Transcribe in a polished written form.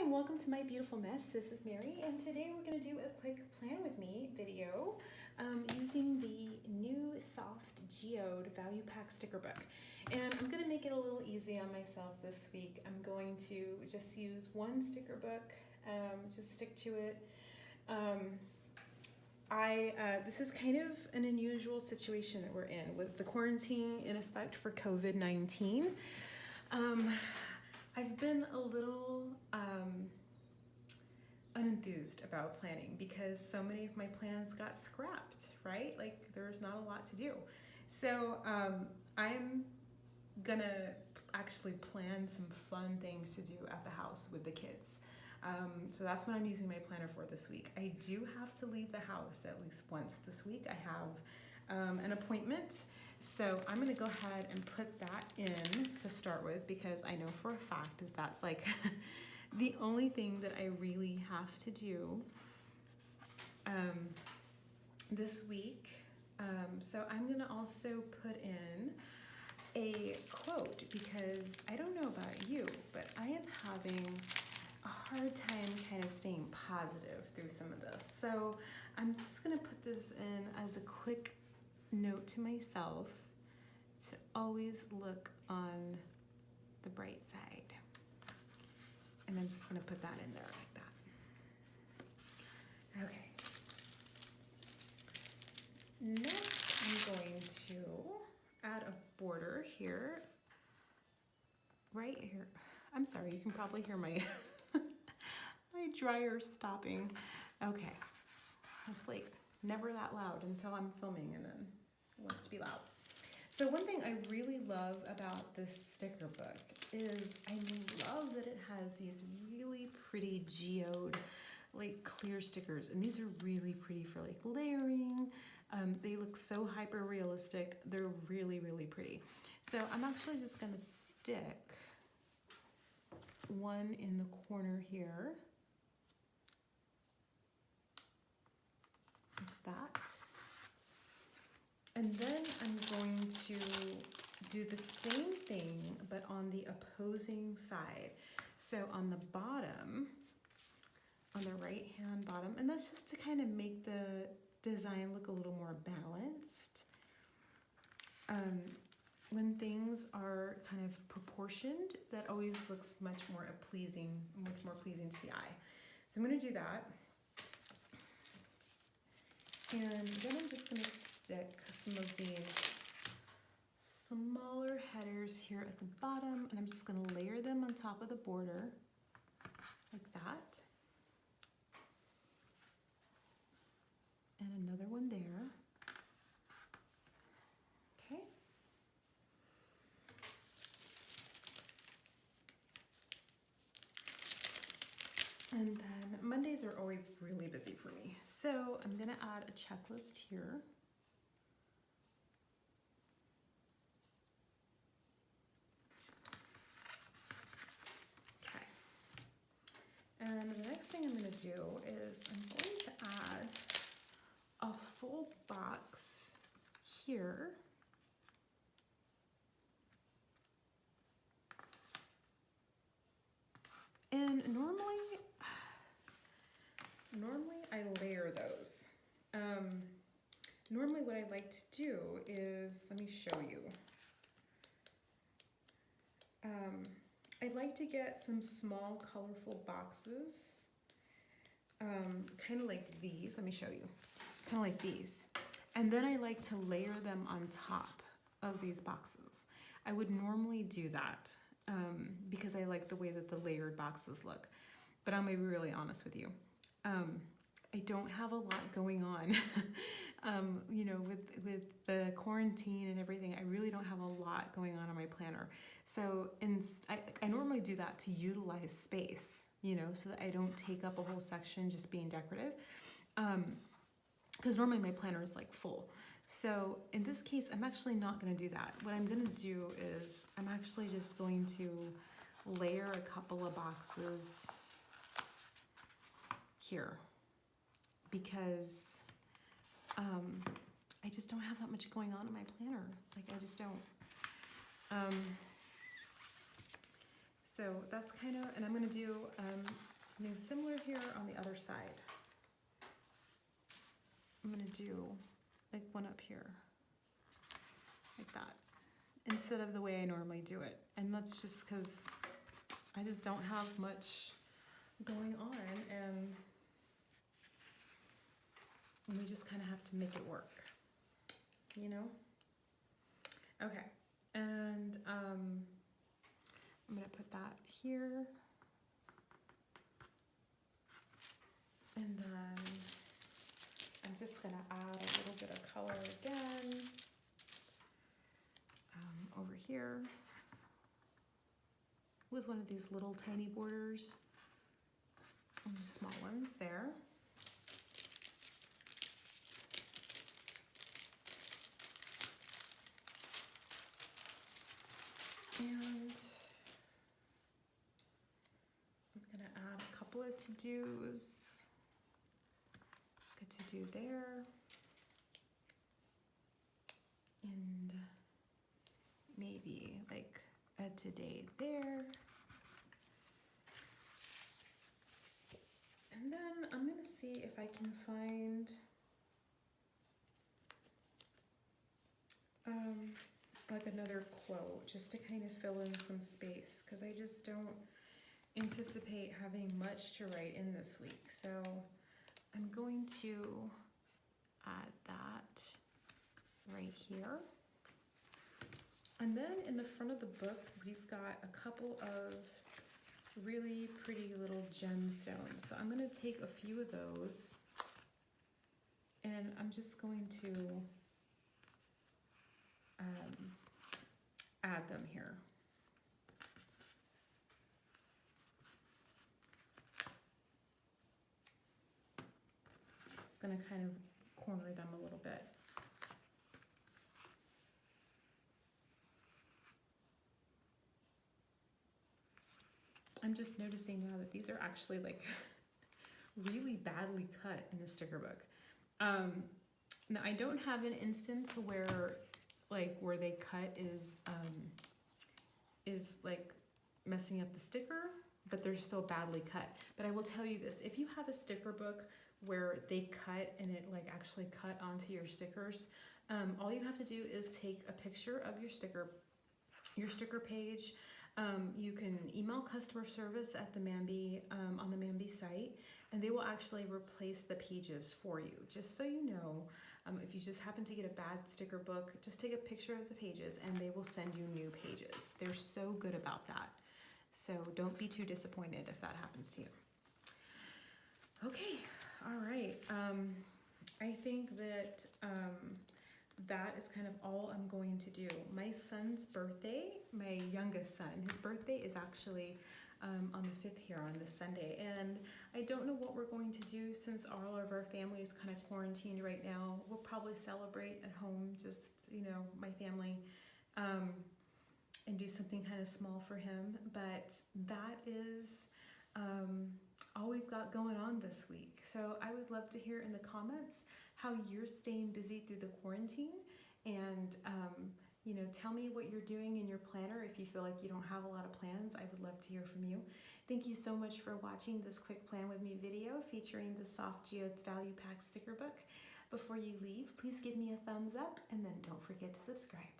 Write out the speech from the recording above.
and welcome to My Beautiful Mess. This is Mary, and today we're going to do a quick plan with me video using the new soft Geode value pack sticker book. And I'm going to make it a little easy on myself this week. I'm going to just use one sticker book, just stick to it. This is kind of an unusual situation that we're in with the quarantine in effect for COVID-19. I've been a little unenthused about planning because so many of my plans got scrapped, right? Like there's not a lot to do. So I'm gonna actually plan some fun things to do at the house with the kids. So that's what I'm using my planner for this week. I do have to leave the house at least once this week. I have an appointment. So I'm gonna go ahead and put that in to start with because I know for a fact that that's like the only thing that I really have to do this week. So I'm gonna also put in a quote because I don't know about you, but I am having a hard time kind of staying positive through some of this. So I'm just gonna put this in as a quick note to myself to always look on the bright side. And I'm just gonna put that in there like that. Okay. Next, I'm going to add a border here, right here. I'm sorry, you can probably hear my my dryer stopping. Okay, it's like never that loud until I'm filming and then it wants to be loud. So one thing I really love about this sticker book is I love that it has these really pretty geode like clear stickers, and these are really pretty for like layering. They look so hyper realistic. They're really, really pretty. So I'm actually just gonna stick one in the corner here, like that. And then I'm going to do the same thing, but on the opposing side. So on the bottom, on the right hand bottom, and that's just to kind of make the design look a little more balanced. When things are kind of proportioned, that always looks much more pleasing to the eye. So I'm going to do that. And then I'm just going to stick some of these smaller headers here at the bottom, and I'm just going to layer them on top of the border like that. And another one there. Okay. And then Mondays are always really busy for me. So I'm gonna add a checklist here. Okay. And the next thing I'm gonna do is I'm going to add a full box here. And normally I layer those. Normally what I like to do is, let me show you. I like to get some small colorful boxes, kind of like these. Let me show you. Kind of like these. And then I like to layer them on top of these boxes. I would normally do that because I like the way that the layered boxes look. But I'm gonna be really honest with you. I don't have a lot going on, you know, with the quarantine and everything. I really don't have a lot going on my planner. So I normally do that to utilize space, you know, so that I don't take up a whole section just being decorative. Because normally my planner is like full. So in this case, I'm actually not going to do that. What I'm going to do is I'm actually just going to layer a couple of boxes here because I just don't have that much going on in my planner. Like I just don't. So that's kind of, and I'm going to do Something similar here on the other side. I'm gonna do like one up here, like that, instead of the way I normally do it. And that's just because I just don't have much going on, and we just kind of have to make it work, you know? Okay, and I'm gonna put that here. And then I'm just gonna add a little bit of color again over here with one of these little tiny borders and the small ones there. And I'm gonna add a couple of to-dos. Good to do there. And maybe like a today there. And then I'm gonna see if I can find like another quote just to kind of fill in some space, because I just don't anticipate having much to write in this week. So I'm going to add that right here. And then in the front of the book, we've got a couple of really pretty little gemstones. So I'm going to take a few of those and I'm just going to add them here. Just going to kind of corner them a little bit. I'm just noticing now that these are actually like really badly cut in the sticker book. Now I don't have an instance where they cut is like messing up the sticker, but they're still badly cut. But I will tell you this, if you have a sticker book where they cut and it like actually cut onto your stickers, all you have to do is take a picture of your sticker page. You can email customer service at the Mambi, on the Mambi site, and they will actually replace the pages for you. Just so you know, if you just happen to get a bad sticker book, just take a picture of the pages and they will send you new pages. They're so good about that. So don't be too disappointed if that happens to you. Okay, all right. I think that that is kind of all I'm going to do. My son's birthday, my youngest son, his birthday is actually on the 5th here on this Sunday. And I don't know what we're going to do since all of our family is kind of quarantined right now. We'll probably celebrate at home, just, you know, my family, and do something kind of small for him. But that is all we've got going on this week. So I would love to hear in the comments how you're staying busy through the quarantine, and you know, tell me what you're doing in your planner. If you feel like you don't have a lot of plans, I would love to hear from you. Thank you so much for watching this quick plan with me video featuring the Soft Geode Value Pack sticker book. Before you leave, please give me a thumbs up and then don't forget to subscribe.